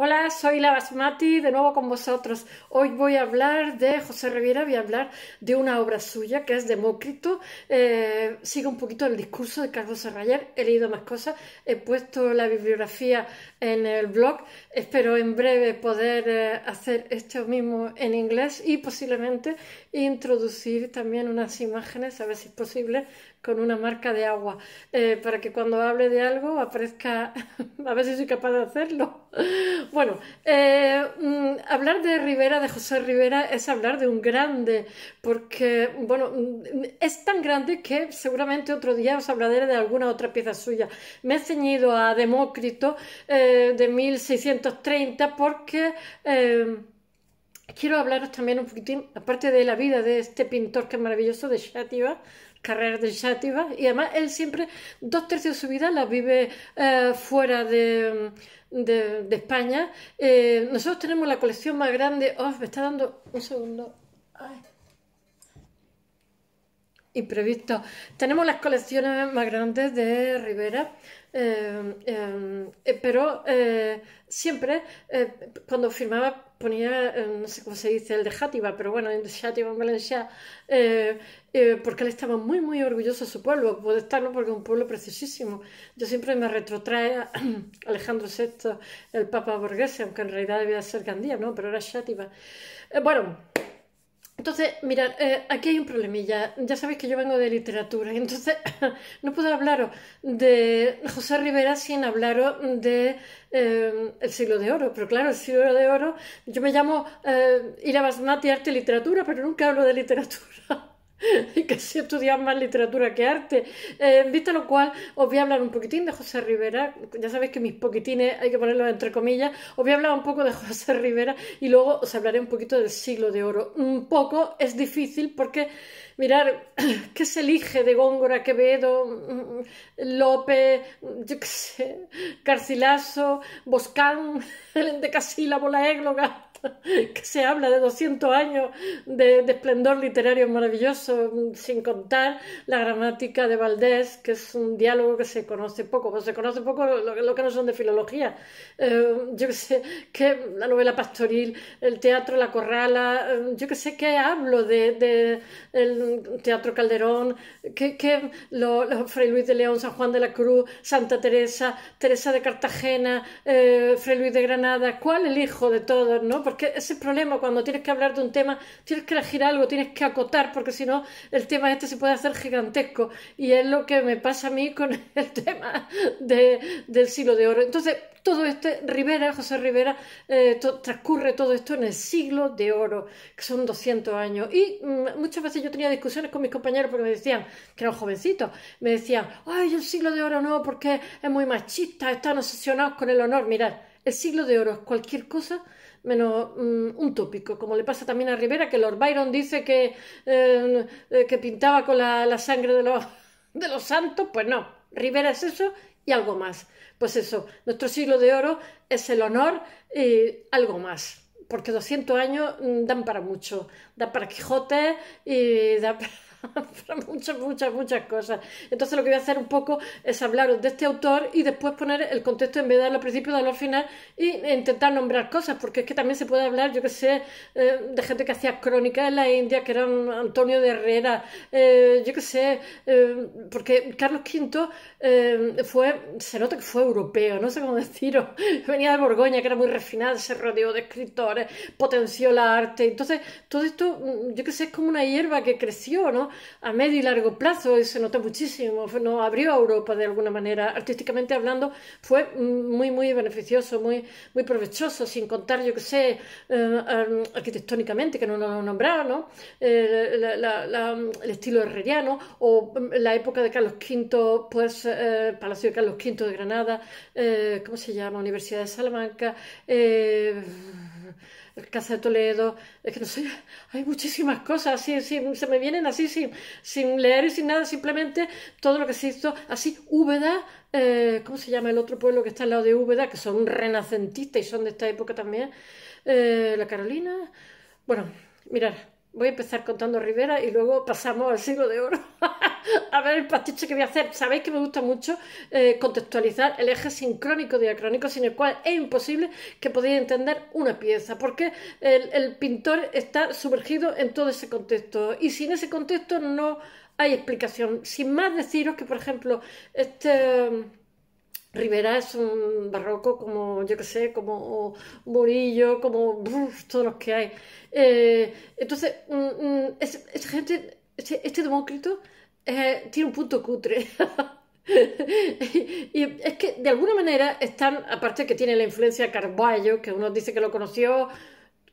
Hola, soy la Basmati, de nuevo con vosotros. Hoy voy a hablar de José Rivera, voy a hablar de una obra suya que es Demócrito. Sigo un poquito el discurso de Carlos Serrayer, he leído más cosas, he puesto la bibliografía en el blog. Espero en breve poder hacer esto mismo en inglés y posiblemente introducir también unas imágenes, a ver si es posible, con una marca de agua, para que cuando hable de algo aparezca, a ver si soy capaz de hacerlo. Bueno, hablar de Rivera, de José Rivera, es hablar de un grande, porque, bueno, es tan grande que seguramente otro día os hablaré de alguna otra pieza suya. Me he ceñido a Demócrito de 1630 porque quiero hablaros también un poquitín, aparte de la vida de este pintor que es maravilloso, de Xàtiva, Carrer de Xàtiva, y además él siempre, 2/3 de su vida la vive fuera de España. Nosotros tenemos la colección más grande. Oh, me está dando un segundo. Ay. Imprevisto. Tenemos las colecciones más grandes de Rivera, pero siempre cuando firmaba ponía, no sé cómo se dice, el de Xàtiva, pero bueno, el de Xàtiva en valencià, porque él estaba muy, muy orgulloso de su pueblo. Puede estarlo porque es un pueblo preciosísimo. Yo siempre me retrotrae a Alejandro VI, el Papa Borghese, aunque en realidad debía ser Gandía, ¿no? Pero era Xàtiva. Bueno. Entonces, mirad, aquí hay un problemilla. Ya sabéis que yo vengo de literatura y entonces no puedo hablaros de José Rivera sin hablaros de el siglo de oro. Pero claro, el siglo de oro, yo me llamo Ira Basmati, arte y literatura, pero nunca hablo de literatura. Y que si estudias más literatura que arte. Visto lo cual, os voy a hablar un poquitín de José Rivera. Ya sabéis que mis poquitines hay que ponerlos entre comillas. Os voy a hablar un poco de José Rivera y luego os hablaré un poquito del siglo de oro. Un poco es difícil porque, mirar, ¿qué se elige de Góngora, Quevedo, López, yo qué sé, Garcilaso, Boscán, de Casílabo, la égloga? Que se habla de 200 años de esplendor literario maravilloso, sin contar la gramática de Valdés, que es un diálogo que se conoce poco, pues se conoce poco lo que no son de filología. Yo que sé, que la novela pastoril, el teatro La Corrala, yo que sé que hablo de el Teatro Calderón, que Fray Luis de León, San Juan de la Cruz, Santa Teresa, Teresa de Cartagena, Fray Luis de Granada. ¿Cuál elijo de todos, no? Porque ese problema, cuando tienes que hablar de un tema, tienes que elegir algo, tienes que acotar, porque si no, el tema este se puede hacer gigantesco. Y es lo que me pasa a mí con el tema del siglo de oro. Entonces, todo Rivera, José Rivera, transcurre todo esto en el siglo de oro, que son 200 años. Y muchas veces yo tenía discusiones con mis compañeros porque me decían, que eran jovencitos, me decían, ay, el siglo de oro no, porque es muy machista, están obsesionados con el honor. Mirad, el siglo de oro es cualquier cosa menos un tópico, como le pasa también a Rivera, que Lord Byron dice que pintaba con la sangre de los santos. Pues no, Rivera es eso y algo más. Pues eso, nuestro siglo de oro es el honor y algo más, porque 200 años dan para mucho, dan para Quijote y dan para muchas cosas. Entonces lo que voy a hacer un poco es hablaros de este autor y después poner el contexto en vez de darlo al principio, darlo al final e intentar nombrar cosas, porque es que también se puede hablar, yo que sé, de gente que hacía crónicas en la India, que eran Antonio de Herrera, yo que sé, porque Carlos V se nota que fue europeo, no sé cómo deciros, venía de Borgoña, que era muy refinada, se rodeó de escritores, potenció la arte. Entonces todo esto, yo que sé, es como una hierba que creció, ¿no?, a medio y largo plazo, y se notó muchísimo, nos abrió a Europa de alguna manera, artísticamente hablando, fue muy, muy beneficioso, muy, muy provechoso, sin contar, yo que sé, arquitectónicamente, que no lo he nombrado, ¿no?, el estilo herreriano, o la época de Carlos V, pues, Palacio de Carlos V de Granada, ¿cómo se llama?, Universidad de Salamanca, el Casa de Toledo, es que no sé, hay muchísimas cosas, así, se me vienen así sin leer y sin nada, simplemente todo lo que se hizo así. Úbeda, ¿cómo se llama el otro pueblo que está al lado de Úbeda? Que son renacentistas y son de esta época también, la Carolina. Bueno, mirad, Voy a empezar contando Rivera y luego pasamos al siglo de oro a ver el pastiche que voy a hacer. Sabéis que me gusta mucho contextualizar el eje sincrónico diacrónico, sin el cual es imposible que podáis entender una pieza, porque el pintor está sumergido en todo ese contexto y sin ese contexto no hay explicación. Sin más deciros que, por ejemplo, Rivera es un barroco como, yo que sé, como Murillo, como todos los que hay. Entonces, esa gente, este Demócrito tiene un punto cutre. Y es que de alguna manera están, aparte que tiene la influencia de Carballo, que uno dice que lo conoció,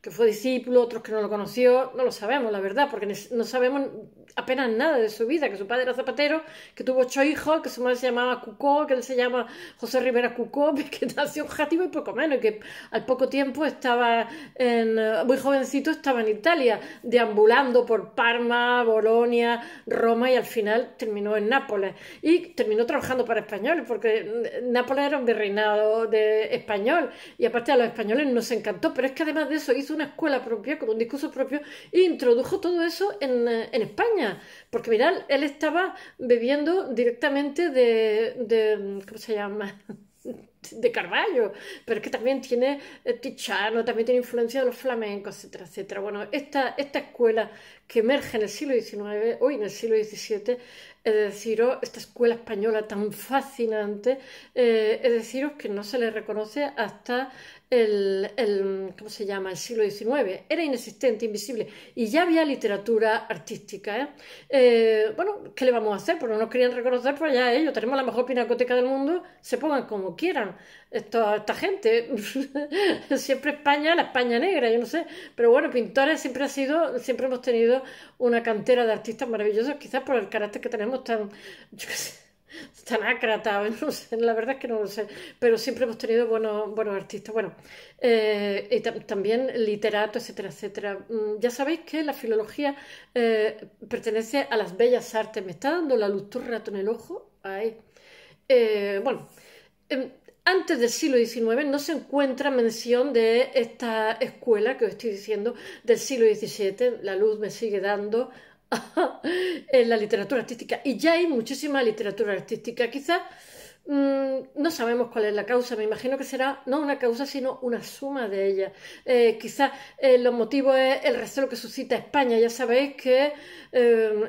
que fue discípulo, otros que no lo conoció, no lo sabemos, la verdad, porque no sabemos apenas nada de su vida, que su padre era zapatero, que tuvo 8 hijos, que su madre se llamaba Cucó, que él se llama José Rivera Cucó, que nació en Játiva y poco menos, y que al poco tiempo estaba muy jovencito, estaba en Italia, deambulando por Parma, Bolonia, Roma, y al final terminó en Nápoles. Y terminó trabajando para españoles, porque Nápoles era un virreinado de español, y aparte a los españoles nos encantó, pero es que además de eso hizo una escuela propia, con un discurso propio, e introdujo todo eso en España. Porque mirad, él estaba bebiendo directamente ¿cómo se llama? De Carballo, pero es que también tiene Tiziano, también tiene influencia de los flamencos, etcétera, etcétera. Bueno, esta escuela que emerge en el siglo XIX, hoy en el siglo XVII, es deciros, esta escuela española tan fascinante, es deciros que no se le reconoce hasta ¿cómo se llama? El siglo XIX. Era inexistente, invisible. Y ya había literatura artística, ¿eh? Bueno, ¿qué le vamos a hacer? Pues no nos querían reconocer, pues ya ellos, tenemos la mejor pinacoteca del mundo, se pongan como quieran. Esta gente, siempre España, la España negra, yo no sé, pero bueno, pintores siempre hemos tenido una cantera de artistas maravillosos, quizás por el carácter que tenemos tan, yo qué sé, tan ácrata, no sé, la verdad es que no lo sé, pero siempre hemos tenido buenos artistas, bueno, y también literatos, etcétera, etcétera. Ya sabéis que la filología pertenece a las bellas artes, me está dando la luz todo el rato en el ojo, ahí. Bueno, antes del siglo XIX no se encuentra mención de esta escuela que os estoy diciendo del siglo XVII, la luz me sigue dando en la literatura artística. Y ya hay muchísima literatura artística. Quizás no sabemos cuál es la causa, me imagino que será no una causa, sino una suma de ellas. Quizás los motivos es el recelo que suscita España. Ya sabéis que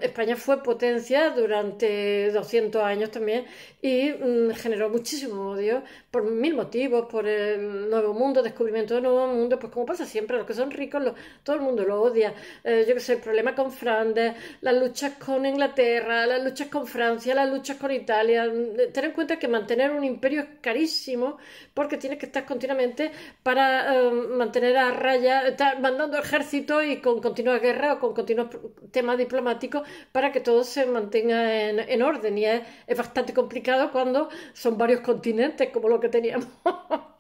España fue potencia durante 200 años también y generó muchísimo odio por mil motivos, por el Nuevo Mundo, descubrimiento del Nuevo Mundo, pues como pasa siempre, los que son ricos, todo el mundo lo odia. Yo qué sé, el problema con Flandes, las luchas con Inglaterra, las luchas con Francia, las luchas con Italia. Ten en cuenta que mantener un imperio es carísimo porque tienes que estar continuamente para mantener a raya, estar mandando ejércitos y con continua guerra o con continuos temas diplomáticos para que todo se mantenga en orden. Y es bastante complicado cuando son varios continentes como lo que teníamos.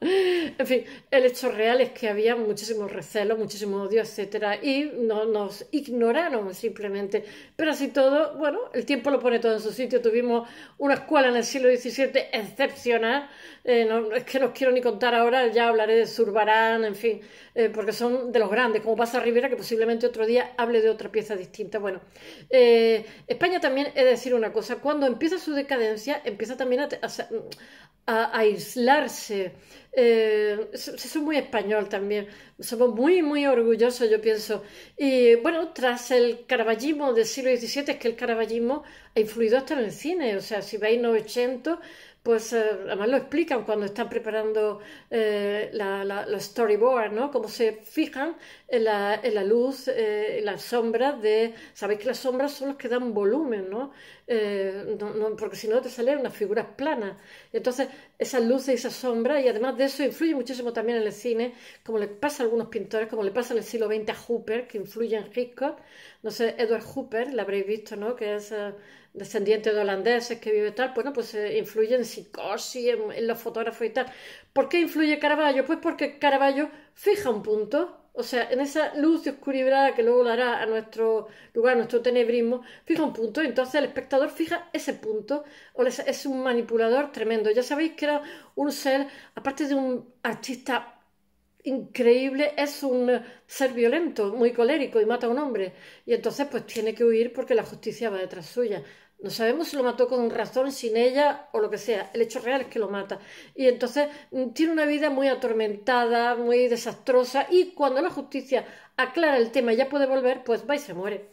En fin, el hecho real es que había muchísimos recelos, muchísimo odio, etcétera, y no nos ignoraron simplemente. Pero así todo, bueno, el tiempo lo pone todo en su sitio. Tuvimos una escuela en el siglo XVII excepcional, es que no os quiero ni contar ahora, ya hablaré de Zurbarán, en fin, porque son de los grandes, como pasa Rivera, que posiblemente otro día hable de otra pieza distinta. Bueno, España también, he de decir una cosa, cuando empieza su decadencia, empieza también a aislarse. Eso es muy español también, somos muy, muy orgullosos, yo pienso. Y bueno, tras el caravallismo del siglo XVII, es que el caravallismo ha influido hasta en el cine, o sea, si veis 900, pues además lo explican cuando están preparando la storyboard, ¿no? Cómo se fijan en la luz, en las sombras sabéis que las sombras son los que dan volumen, ¿no? Porque si no te salen unas figuras planas. Entonces, esas luces y esas sombras, y además de eso influye muchísimo también en el cine, como le pasa a algunos pintores, como le pasa en el siglo XX a Hooper, que influye en Hitchcock. No sé, Edward Hooper, la habréis visto, ¿no? Que es descendiente de holandeses que vive tal, bueno, pues influye en Psicosis, en los fotógrafos y tal. ¿Por qué influye Caravaggio? Pues porque Caravaggio fija un punto, o sea, en esa luz y oscuridad que luego dará a nuestro lugar, a nuestro tenebrismo, fija un punto, y entonces el espectador fija ese punto, es un manipulador tremendo. Ya sabéis que era un ser, aparte de un artista increíble, es un ser violento, muy colérico y mata a un hombre. Y entonces pues tiene que huir porque la justicia va detrás suya. No sabemos si lo mató con razón, sin ella o lo que sea. El hecho real es que lo mata. Y entonces tiene una vida muy atormentada, muy desastrosa. Y cuando la justicia aclara el tema y ya puede volver, pues va y se muere.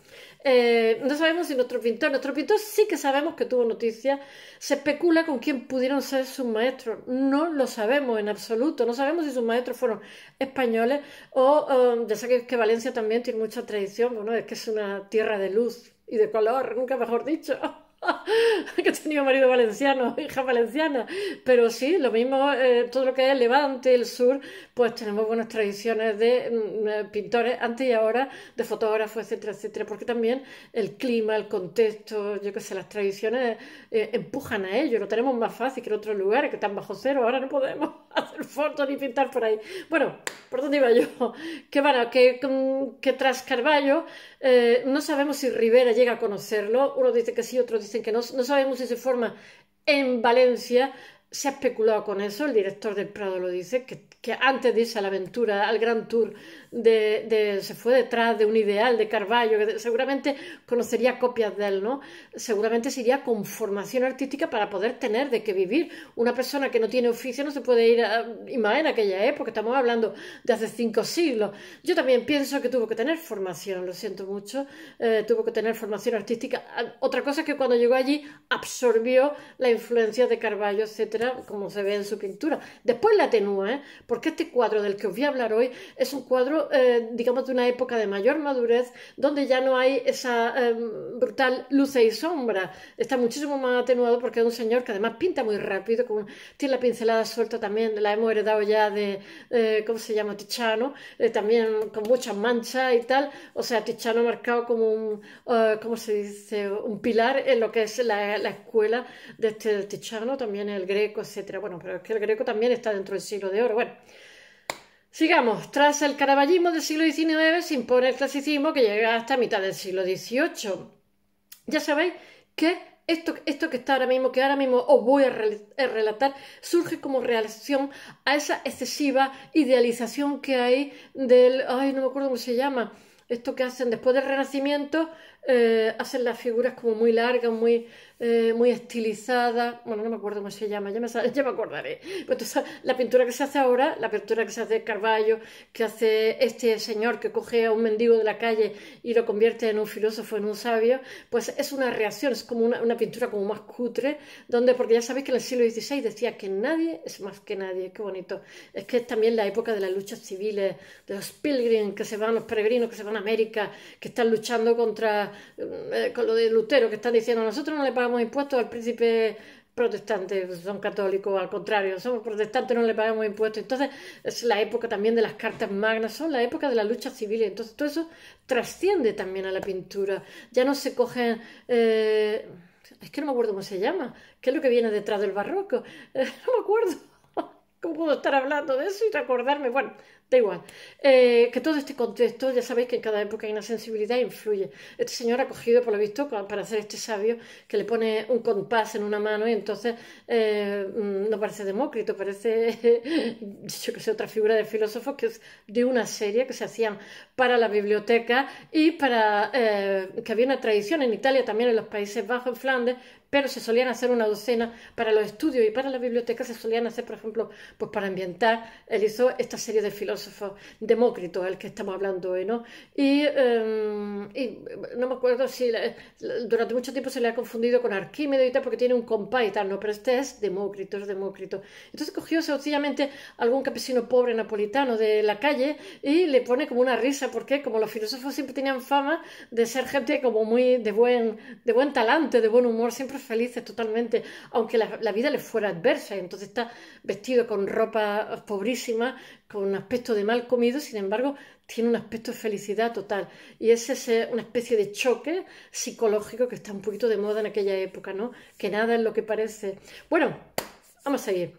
No sabemos si nuestro pintor sí que sabemos que tuvo noticias. Se especula con quién pudieron ser sus maestros. No lo sabemos en absoluto. No sabemos si sus maestros fueron españoles o ya sé que Valencia también tiene mucha tradición. Bueno, es que es una tierra de luz y de color, nunca mejor dicho. Que he tenido marido valenciano, hija valenciana, pero sí, lo mismo, todo lo que es el Levante, el sur, pues tenemos buenas tradiciones de pintores antes y ahora, de fotógrafos, etcétera, etcétera, porque también el clima, el contexto, yo qué sé, las tradiciones empujan a ello, lo tenemos más fácil que en otros lugares que están bajo cero, ahora no podemos hacer fotos ni pintar por ahí. Bueno, ¿por dónde iba yo? Que bueno, que tras Carballo no sabemos si Rivera llega a conocerlo, unos dicen que sí, otros dicen que no, no sabemos si se forma en Valencia, se ha especulado con eso, el director del Prado lo dice, que antes de irse a la aventura, al Gran Tour, se fue detrás de un ideal de Carballo, que seguramente conocería copias de él, ¿no? Seguramente se iría con formación artística para poder tener de qué vivir. Una persona que no tiene oficio no se puede ir y más en aquella época, estamos hablando de hace 5 siglos. Yo también pienso que tuvo que tener formación, lo siento mucho, tuvo que tener formación artística. Otra cosa es que cuando llegó allí absorbió la influencia de Carballo, etcétera, como se ve en su pintura. Después la atenúa, porque este cuadro del que os voy a hablar hoy es un cuadro, digamos, de una época de mayor madurez, donde ya no hay esa brutal luz y sombra. Está muchísimo más atenuado porque es un señor que además pinta muy rápido, tiene la pincelada suelta también, la hemos heredado ya de, ¿cómo se llama? Tiziano, también con muchas manchas y tal. O sea, Tiziano marcado como un, ¿cómo se dice? Un pilar en lo que es la escuela de este Tiziano, también el Greco, etcétera. Bueno, pero es que el Greco también está dentro del siglo de oro. Bueno, sigamos. Tras el caraballismo del siglo XIX se impone el clasicismo que llega hasta mitad del siglo XVIII. Ya sabéis que esto que está ahora mismo, que ahora mismo os voy a relatar, surge como reacción a esa excesiva idealización que hay del... Ay, no me acuerdo cómo se llama. Esto que hacen después del Renacimiento, hacen las figuras como muy largas, muy estilizadas. Bueno, no me acuerdo cómo se llama, ya me acordaré. Pues entonces, la pintura que se hace ahora, la pintura que se hace de Carballo, que hace este señor que coge a un mendigo de la calle y lo convierte en un filósofo, en un sabio, pues es una reacción, es como una pintura como más cutre, porque ya sabéis que en el siglo XVI decía que nadie es más que nadie. Qué bonito. Es que es también la época de las luchas civiles, de los pilgrims que se van, los peregrinos que se van a América, que están luchando con lo de Lutero, que están diciendo nosotros no le pagamos impuestos al príncipe protestante, son católicos, al contrario, somos protestantes, no le pagamos impuestos. Entonces es la época también de las cartas magnas, son la época de las luchas civiles. Entonces todo eso trasciende también a la pintura. Ya no se cogen... es que no me acuerdo cómo se llama, qué es lo que viene detrás del barroco, no me acuerdo. ¿Cómo puedo estar hablando de eso y recordarme? Bueno, da igual. Que todo este contexto, ya sabéis que en cada época hay una sensibilidad e influye. Este señor ha cogido, por lo visto, para hacer este sabio, que le pone un compás en una mano y entonces no parece Demócrito, parece, yo que sé, otra figura de filósofos que es de una serie que se hacían para la biblioteca y para que había una tradición en Italia, también en los Países Bajos, en Flandes, pero se solían hacer una docena para los estudios y para la biblioteca se solían hacer, por ejemplo, pues para ambientar. Él hizo esta serie de filósofos, Demócrito, el que estamos hablando hoy, ¿no? Y no me acuerdo si durante mucho tiempo se le ha confundido con Arquímedes y tal, porque tiene un compás y tal, no, pero este es Demócrito, es Demócrito. Entonces cogió sencillamente algún campesino pobre napolitano de la calle y le pone como una risa, porque como los filósofos siempre tenían fama de ser gente como muy de buen talante, de buen humor, siempre felices totalmente, aunque la vida les fuera adversa, y entonces está vestido con ropa pobrísima, con un aspecto de mal comido, sin embargo tiene un aspecto de felicidad total, y ese es una especie de choque psicológico que está un poquito de moda en aquella época, ¿no? Que nada es lo que parece. Bueno, vamos a seguir.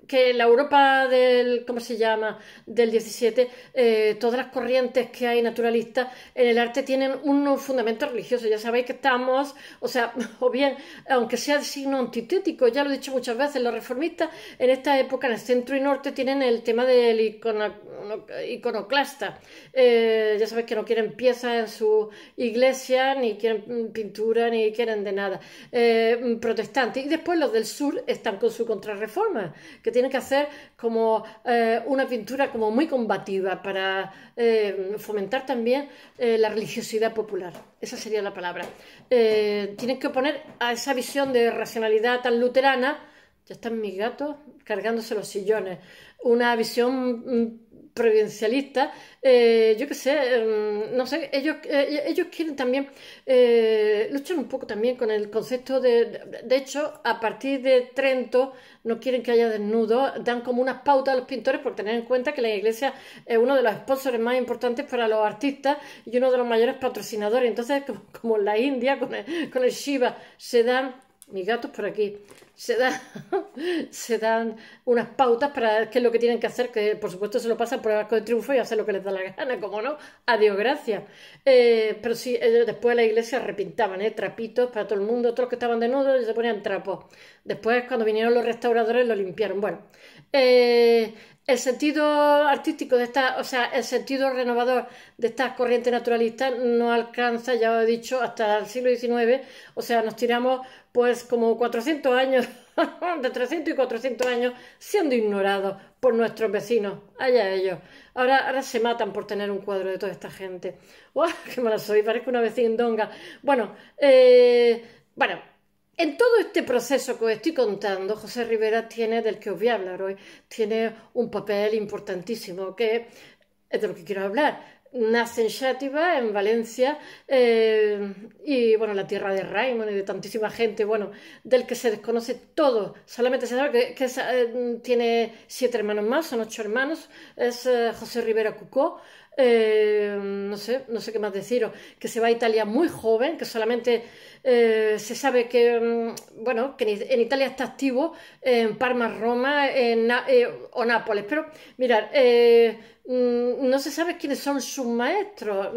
que la Europa del, ¿cómo se llama?, del 17, todas las corrientes que hay naturalistas en el arte tienen unos fundamentos religiosos. Ya sabéis que estamos, o sea, o bien, aunque sea de signo antitético, ya lo he dicho muchas veces, los reformistas en esta época, en el centro y norte, tienen el tema del iconoclasta. Ya sabéis que no quieren piezas en su iglesia, ni quieren pintura, ni quieren de nada. Protestantes. Y después los del sur están con su contrarreforma, que tienen que hacer como una pintura como muy combativa para fomentar también la religiosidad popular. Esa sería la palabra. Tienen que oponer a esa visión de racionalidad tan luterana. Ya están mis gatos cargándose los sillones. Una visión provincialista, yo qué sé, no sé, ellos quieren también, luchan un poco también con el concepto de hecho, a partir de Trento no quieren que haya desnudos, dan como unas pautas a los pintores por tener en cuenta que la iglesia es uno de los sponsors más importantes para los artistas y uno de los mayores patrocinadores. Entonces, como en la India, con el Shiva, se dan, mis gatos por aquí, se dan unas pautas para qué es lo que tienen que hacer, que por supuesto se lo pasan por el arco de triunfo y hacen lo que les da la gana, como no, adiós, gracias. Pero sí, después la iglesia repintaban, trapitos para todo el mundo, todos los que estaban desnudos y se ponían trapos. Después, cuando vinieron los restauradores, lo limpiaron. Bueno, el sentido artístico de esta, o sea, el sentido renovador de estas corrientes naturalistas no alcanza, ya lo he dicho, hasta el siglo XIX, o sea, nos tiramos pues como 400 años, de 300 y 400 años, siendo ignorados por nuestros vecinos, allá ellos. Ahora se matan por tener un cuadro de toda esta gente. ¡Uah, qué mala soy! Parezco una vecindonga. Bueno, en todo este proceso que os estoy contando, José Rivera tiene, del que os voy a hablar hoy, tiene un papel importantísimo, que es de lo que quiero hablar. Nace en Xàtiva, en Valencia, y bueno, la tierra de Raimon y de tantísima gente, bueno, del que se desconoce todo. Solamente se sabe que tiene 7 hermanos más, son 8 hermanos, es José Rivera Cucó. No sé qué más deciros, que se va a Italia muy joven, que solamente se sabe que, bueno, que en Italia está activo, en Parma, Roma, o Nápoles, pero mirad, no se sabe quiénes son sus maestros,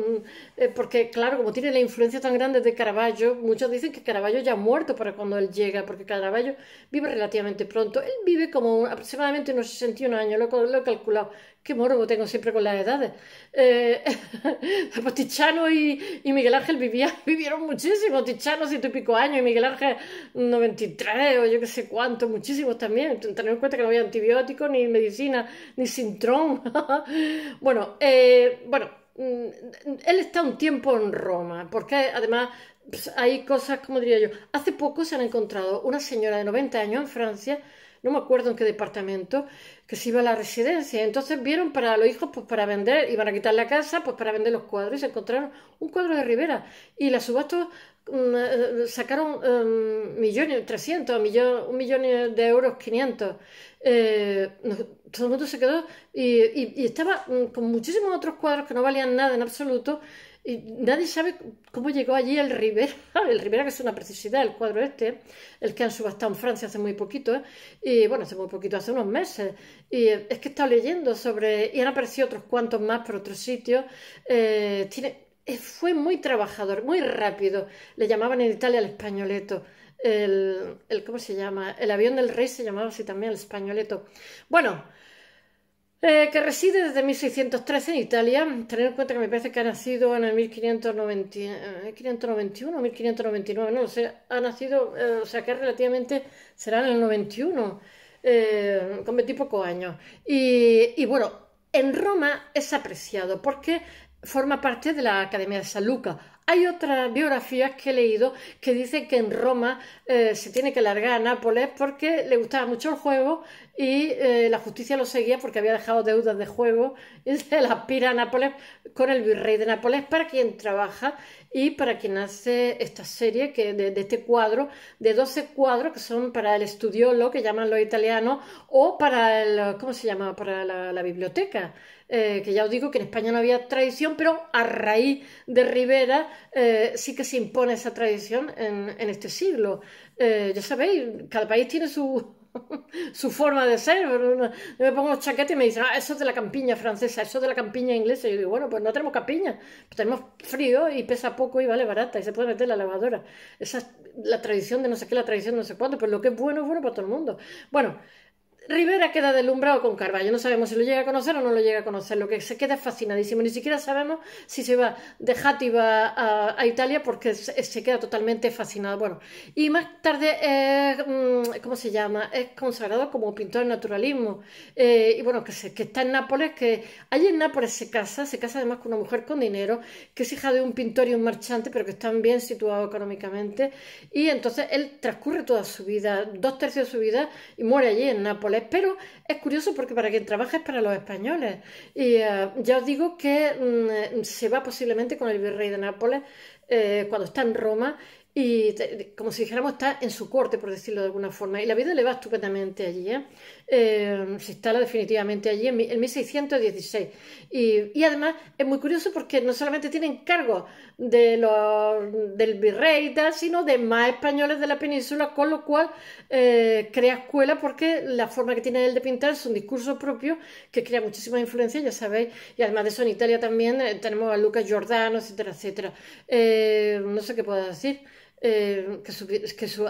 porque claro, como tiene la influencia tan grande de Caravaggio, muchos dicen que Caravaggio ya ha muerto para cuando él llega, porque Caravaggio vive relativamente pronto, él vive como aproximadamente unos 61 años, lo he calculado. Qué morbo tengo siempre con las edades. Pues Tiziano y Miguel Ángel vivieron muchísimo. Tiziano 100 y pico años y Miguel Ángel 93 o yo qué sé cuánto, muchísimos también. Tener en cuenta que no había antibióticos, ni medicina, ni Sintrón. Bueno, él está un tiempo en Roma, porque además pues, hay cosas, como diría yo, hace poco se han encontrado una señora de 90 años en Francia, no me acuerdo en qué departamento, que se iba a la residencia. Entonces vieron para los hijos, pues para vender, iban a quitar la casa, pues para vender los cuadros, y se encontraron un cuadro de Rivera. Y la subasta sacaron 1.300.000, un millón de euros, 500. Todo el mundo se quedó y estaba con muchísimos otros cuadros que no valían nada en absoluto. Y nadie sabe cómo llegó allí el Rivera, el Rivera que es una precisidad, el cuadro este, el que han subastado en Francia hace muy poquito, y bueno, hace muy poquito, hace unos meses, y es que he estado leyendo sobre, y han aparecido otros cuantos más por otros sitios, fue muy trabajador, muy rápido, le llamaban en Italia el Spagnoletto, ¿cómo se llama? El avión del rey se llamaba así también, el Spagnoletto. Bueno, que reside desde 1613 en Italia. Tener en cuenta que me parece que ha nacido en el 1591 o 1599, no lo sé. Ha nacido, o sea que relativamente será en el 91, con 20 y pocos años. Y bueno, en Roma es apreciado porque forma parte de la Academia de San Luca. Hay otras biografías que he leído que dicen que en Roma se tiene que largar a Nápoles porque le gustaba mucho el juego y la justicia lo seguía porque había dejado deudas de juego y se las pira a Nápoles con el virrey de Nápoles, para quien trabaja y para quien hace esta serie de este cuadro, de 12 cuadros que son para el studiolo, que llaman los italianos, o para ¿cómo se llama? Para la biblioteca. Que ya os digo que en España no había tradición, pero a raíz de Rivera sí que se impone esa tradición en este siglo. Ya sabéis, cada país tiene su forma de ser. Yo me pongo chaqueta y me dicen, eso es de la campiña francesa, eso es de la campiña inglesa. Y yo digo, bueno, pues no tenemos campiña, pues tenemos frío y pesa poco y vale barata y se puede meter en la lavadora. Esa es la tradición de no sé qué, la tradición de no sé cuánto, pero lo que es bueno para todo el mundo. Bueno, Rivera queda deslumbrado con Carballo. No sabemos si lo llega a conocer o no lo llega a conocer. Lo que se queda es fascinadísimo. Ni siquiera sabemos si se va de Játiva a Italia porque se queda totalmente fascinado. Bueno, y más tarde, ¿cómo se llama? Es consagrado como pintor de naturalismo. Y bueno, que está en Nápoles, que allí en Nápoles se casa además con una mujer con dinero, que es hija de un pintor y un marchante, pero que están bien situados económicamente. Y entonces él transcurre toda su vida, 2/3 de su vida, y muere allí en Nápoles. Pero es curioso porque para quien trabaja es para los españoles. Y ya os digo que se va posiblemente con el virrey de Nápoles cuando está en Roma y como si dijéramos está en su corte, por decirlo de alguna forma. Y la vida le va estupendamente allí, ¿eh? Se instala definitivamente allí en 1616. Y además es muy curioso porque no solamente tiene encargos del virrey y tal, sino de más españoles de la península, con lo cual crea escuela porque la forma que tiene él de pintar es un discurso propio que crea muchísima influencia, ya sabéis, y además de eso en Italia también tenemos a Luca Giordano, etcétera, etcétera. No sé qué puedo decir.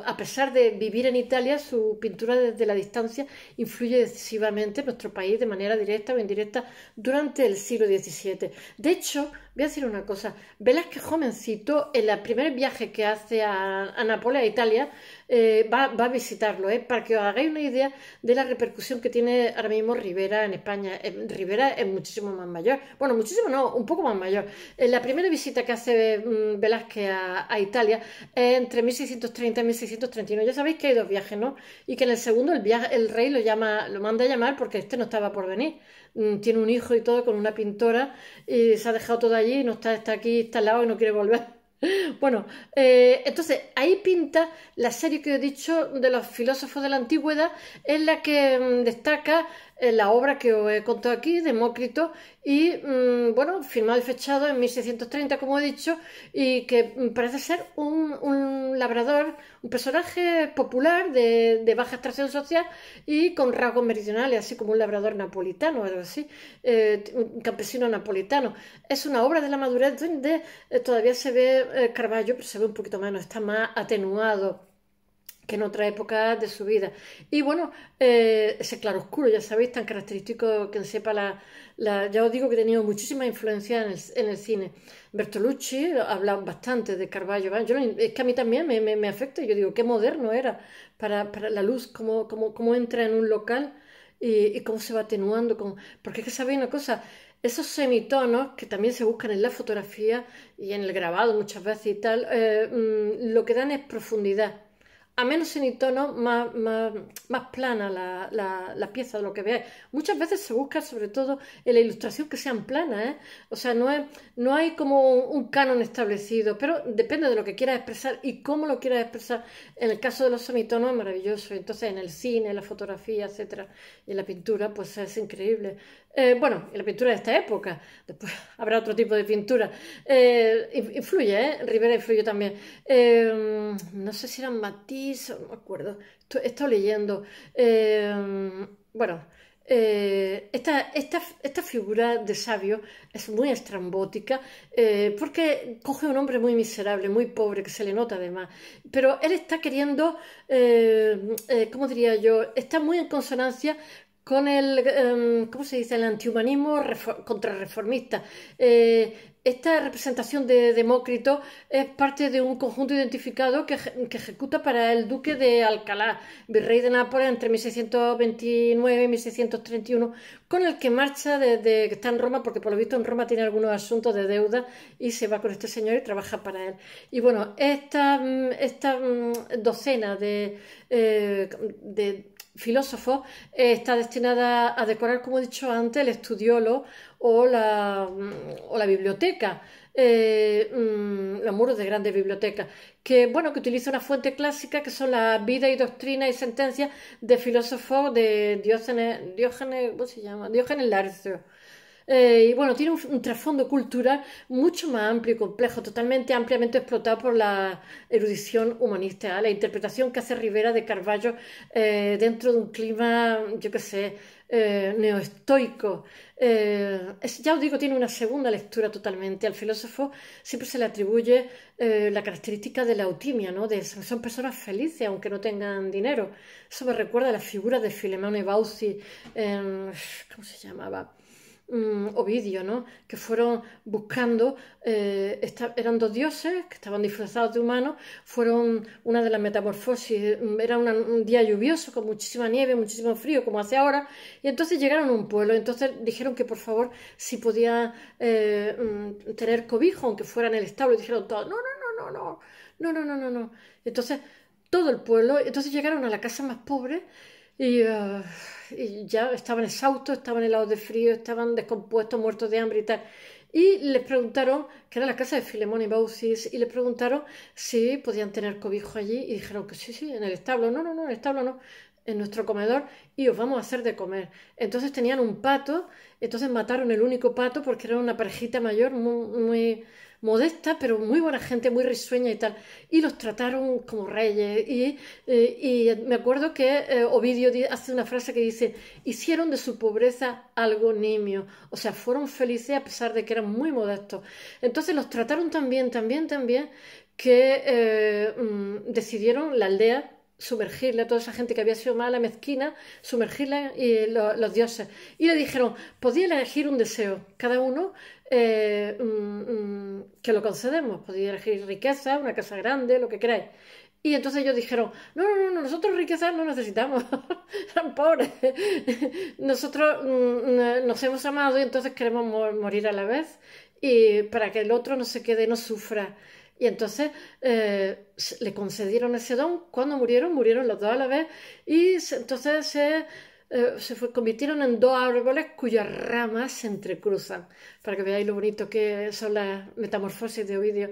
A pesar de vivir en Italia, su pintura desde la distancia influye decisivamente en nuestro país de manera directa o indirecta durante el siglo XVII. De hecho, voy a decir una cosa, Velázquez jovencito, en el primer viaje que hace a Nápoles, a Italia, va a visitarlo, para que os hagáis una idea de la repercusión que tiene ahora mismo Rivera en España. Rivera es muchísimo más mayor, bueno, muchísimo no, un poco más mayor. La primera visita que hace Velázquez a Italia es entre 1630 y 1631. Ya sabéis que hay dos viajes, ¿no? Y que en el segundo el rey lo manda a llamar porque este no estaba por venir. Tiene un hijo y todo con una pintora y se ha dejado todo allí y no está aquí instalado y no quiere volver. Bueno, entonces ahí pinta la serie que he dicho de los filósofos de la antigüedad, en la que destaca la obra que os he contado aquí, Demócrito, y bueno, firmado y fechado en 1630, como he dicho, y que parece ser un labrador, un personaje popular de baja extracción social y con rasgos meridionales, así como un labrador napolitano, algo así, un campesino napolitano. Es una obra de la madurez donde todavía se ve Carballo, pero se ve un poquito menos, está más atenuado que en otra época de su vida. Y bueno, ese claroscuro, ya sabéis, tan característico, quien sepa ya os digo que he tenido muchísima influencia en el cine. Bertolucci habla bastante de Carballo, ¿vale? Es que a mí también me afecta, yo digo, qué moderno era para la luz, cómo entra en un local y cómo se va atenuando, porque es que sabéis una cosa, esos semitonos que también se buscan en la fotografía y en el grabado muchas veces y tal, lo que dan es profundidad. A menos semitono, más plana la pieza de lo que veáis. Muchas veces se busca sobre todo en la ilustración que sean planas, ¿eh? O sea, no hay como un canon establecido, pero depende de lo que quieras expresar y cómo lo quieras expresar. En el caso de los semitonos es maravilloso. Entonces, en el cine, en la fotografía, etcétera, y en la pintura, pues es increíble. Bueno, en la pintura de esta época, después habrá otro tipo de pintura. Influye, ¿eh? Rivera influye también. No sé si eran Matisse, no me acuerdo. He estado leyendo. Bueno, esta figura de sabio es muy estrambótica porque coge un hombre muy miserable, muy pobre, que se le nota además. Pero él está queriendo, ¿cómo diría yo? Está muy en consonancia con ¿cómo se dice? El antihumanismo contrarreformista. Esta representación de Demócrito es parte de un conjunto identificado que ejecuta para el duque de Alcalá, virrey de Nápoles entre 1629 y 1631, con el que marcha desde que está en Roma, porque por lo visto en Roma tiene algunos asuntos de deuda y se va con este señor y trabaja para él. Y bueno, esta docena de filósofos está destinada a decorar, como he dicho antes, el estudiolo o la biblioteca, los muros de grandes bibliotecas, que utiliza una fuente clásica que son las vidas y doctrinas y sentencias de filósofos de Diógenes, ¿cómo se llama? Diógenes Laercio. Y bueno, tiene un trasfondo cultural mucho más amplio y complejo, totalmente ampliamente explotado por la erudición humanista, la interpretación que hace Rivera de Carballo dentro de un clima, yo qué sé, neoestoico. Ya os digo, tiene una segunda lectura totalmente. Al filósofo siempre se le atribuye la característica de la eutimia, ¿no? Son personas felices aunque no tengan dinero. Eso me recuerda a la figura de Filemone Bauci, ¿cómo se llamaba? Ovidio, ¿no? Que fueron buscando, eran dos dioses que estaban disfrazados de humanos, fueron una de las metamorfosis, era un día lluvioso con muchísima nieve, muchísimo frío, como hace ahora, y entonces llegaron a un pueblo, entonces dijeron que por favor si podía tener cobijo, aunque fuera en el establo, y dijeron todos, no, no, no, no, no, no, no, no, no, no. Entonces todo el pueblo, entonces llegaron a la casa más pobre y, y ya estaban exhaustos, estaban helados de frío, estaban descompuestos, muertos de hambre y tal. Y les preguntaron, que era la casa de Filemón y Baucis, y les preguntaron si podían tener cobijo allí, y dijeron que sí, sí, en el establo. No, no, no, en el establo no, en nuestro comedor, y os vamos a hacer de comer. Entonces tenían un pato, entonces mataron el único pato porque era una parejita mayor, muy modesta, pero muy buena gente, muy risueña y tal. Y los trataron como reyes. Y me acuerdo que Ovidio hace una frase que dice, hicieron de su pobreza algo nimio. O sea, fueron felices a pesar de que eran muy modestos. Entonces los trataron tan bien, que decidieron la aldea sumergirle a toda esa gente que había sido mala, mezquina, sumergirla y los dioses. Y le dijeron, podía elegir un deseo, cada uno que lo concedemos, podía elegir riqueza, una casa grande, lo que queráis. Y entonces ellos dijeron, no, no, no, no, nosotros riquezas no necesitamos, eran pobres, nosotros nos hemos amado y entonces queremos morir a la vez y para que el otro no se quede, no sufra. Y entonces le concedieron ese don. Cuando murieron los dos a la vez y entonces convirtieron en dos árboles cuyas ramas se entrecruzan, para que veáis lo bonito que son las metamorfosis de Ovidio.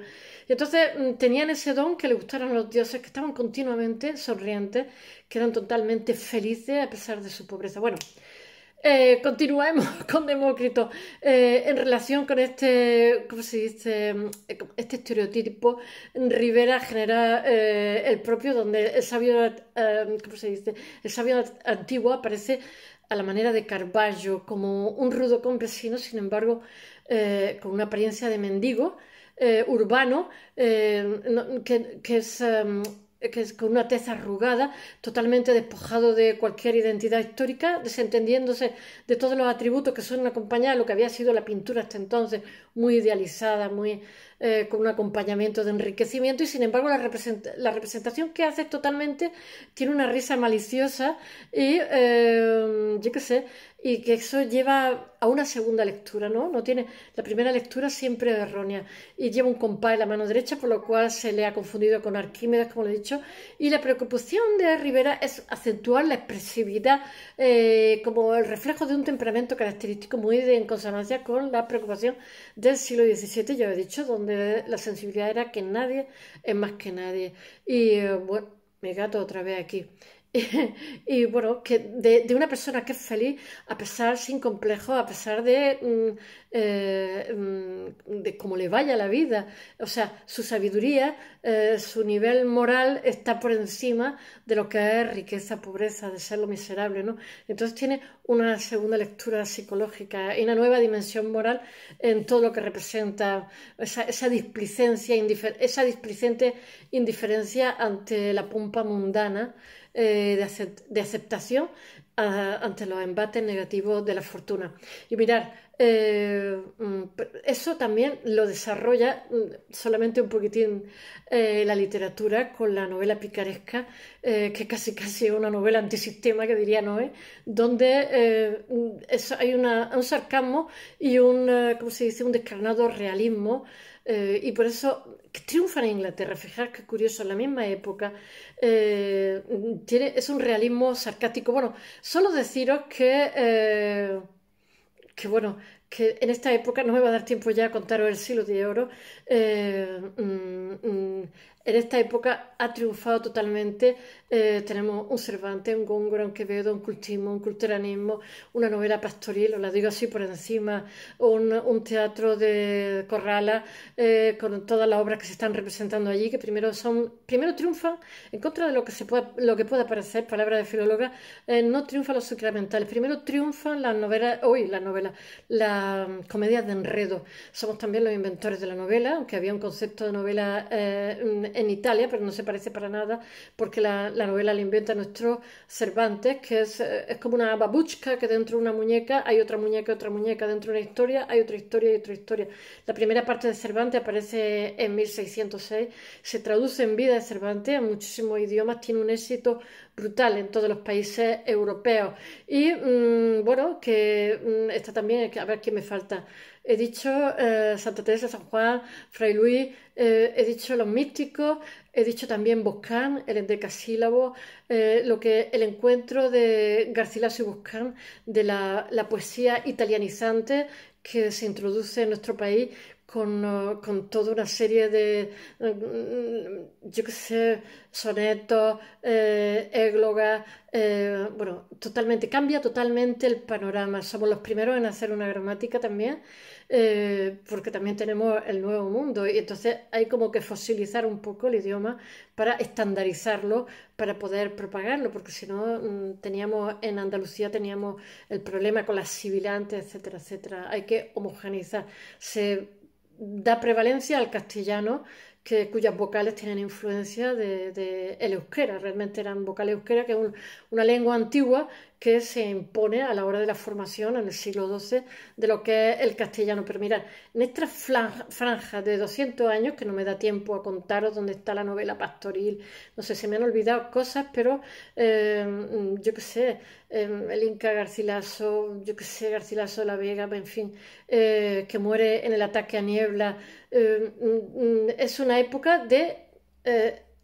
Y entonces tenían ese don que le gustaron a los dioses, que estaban continuamente sonrientes, que eran totalmente felices a pesar de su pobreza. Bueno, continuemos con Demócrito en relación con este, ¿cómo se dice? Este estereotipo. Rivera genera el propio, donde el sabio, ¿cómo se dice? El sabio antiguo aparece a la manera de Carballo como un rudo campesino, sin embargo, con una apariencia de mendigo urbano, que es con una tez arrugada, totalmente despojado de cualquier identidad histórica, desentendiéndose de todos los atributos que suelen acompañar lo que había sido la pintura hasta entonces, muy idealizada, con un acompañamiento de enriquecimiento, y sin embargo la representación que hace totalmente tiene una risa maliciosa y yo qué sé, y que eso lleva a una segunda lectura, ¿no? No tiene, la primera lectura siempre es errónea y lleva un compás en la mano derecha, por lo cual se le ha confundido con Arquímedes, como lo he dicho, y la preocupación de Rivera es acentuar la expresividad como el reflejo de un temperamento característico muy en consonancia con la preocupación del siglo XVII, ya he dicho, donde la sensibilidad era que nadie es más que nadie. Y bueno, mi gato otra vez aquí. Y bueno, que de una persona que es feliz a pesar, sin complejo, a pesar de cómo le vaya la vida. O sea, su sabiduría, su nivel moral está por encima de lo que es riqueza, pobreza, de ser lo miserable, ¿no? Entonces tiene una segunda lectura psicológica y una nueva dimensión moral en todo lo que representa esa displicencia, esa displicente indiferencia ante la pompa mundana, de aceptación ante los embates negativos de la fortuna. Y mirar, eso también lo desarrolla solamente un poquitín la literatura con la novela picaresca, que casi es una novela antisistema, que diría Noé, donde hay un sarcasmo y ¿cómo se dice? Un descarnado realismo, y por eso triunfa en Inglaterra. Fijaos qué curioso, en la misma época es un realismo sarcástico. Bueno, solo deciros que bueno, que en esta época, no me va a dar tiempo ya a contaros el siglo de oro, en esta época ha triunfado totalmente. Tenemos un Cervantes, un Góngora, un Quevedo, un cultismo, un culteranismo, una novela pastoril, os la digo así por encima, un teatro de Corrala, con todas las obras que se están representando allí, que primero triunfan en contra de lo que pueda parecer, palabra de filóloga, no triunfan los sacramentales, primero triunfan las comedias de enredo. Somos también los inventores de la novela, aunque había un concepto de novela en Italia, pero no se parece para nada, porque la novela la inventa nuestro Cervantes, que es como una babuchka, que dentro de una muñeca hay otra muñeca, dentro de una historia hay otra historia y otra historia. La primera parte de Cervantes aparece en 1606, se traduce en Vida de Cervantes a muchísimos idiomas, tiene un éxito brutal en todos los países europeos. Y bueno, que está también, a ver qué me falta. He dicho Santa Teresa, San Juan, Fray Luis, he dicho los místicos, he dicho también Boscán, el endecasílabo, el encuentro de Garcilaso y Boscán, de la poesía italianizante que se introduce en nuestro país con toda una serie de, yo qué sé, sonetos, églogas, bueno, cambia totalmente el panorama. Somos los primeros en hacer una gramática también, porque también tenemos el nuevo mundo y entonces hay como que fosilizar un poco el idioma para estandarizarlo, para poder propagarlo, porque si no, en Andalucía teníamos el problema con las sibilantes, etcétera, etcétera. Hay que homogeneizar. Se da prevalencia al castellano, cuyas vocales tienen influencia el euskera, realmente eran vocales euskera, que es una lengua antigua que se impone a la hora de la formación en el siglo XII de lo que es el castellano. Pero mirad, en esta franja de 200 años, que no me da tiempo a contaros dónde está la novela pastoril, no sé, se me han olvidado cosas, pero yo qué sé, el Inca Garcilaso, yo qué sé, Garcilaso de la Vega, en fin, que muere en el ataque a Niebla. Es una época de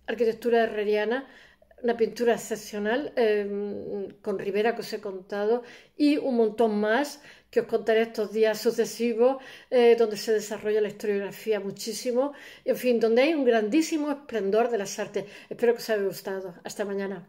arquitectura herreriana, una pintura excepcional, con Rivera que os he contado y un montón más que os contaré estos días sucesivos, donde se desarrolla la historiografía muchísimo, en fin, donde hay un grandísimo esplendor de las artes. Espero que os haya gustado. Hasta mañana.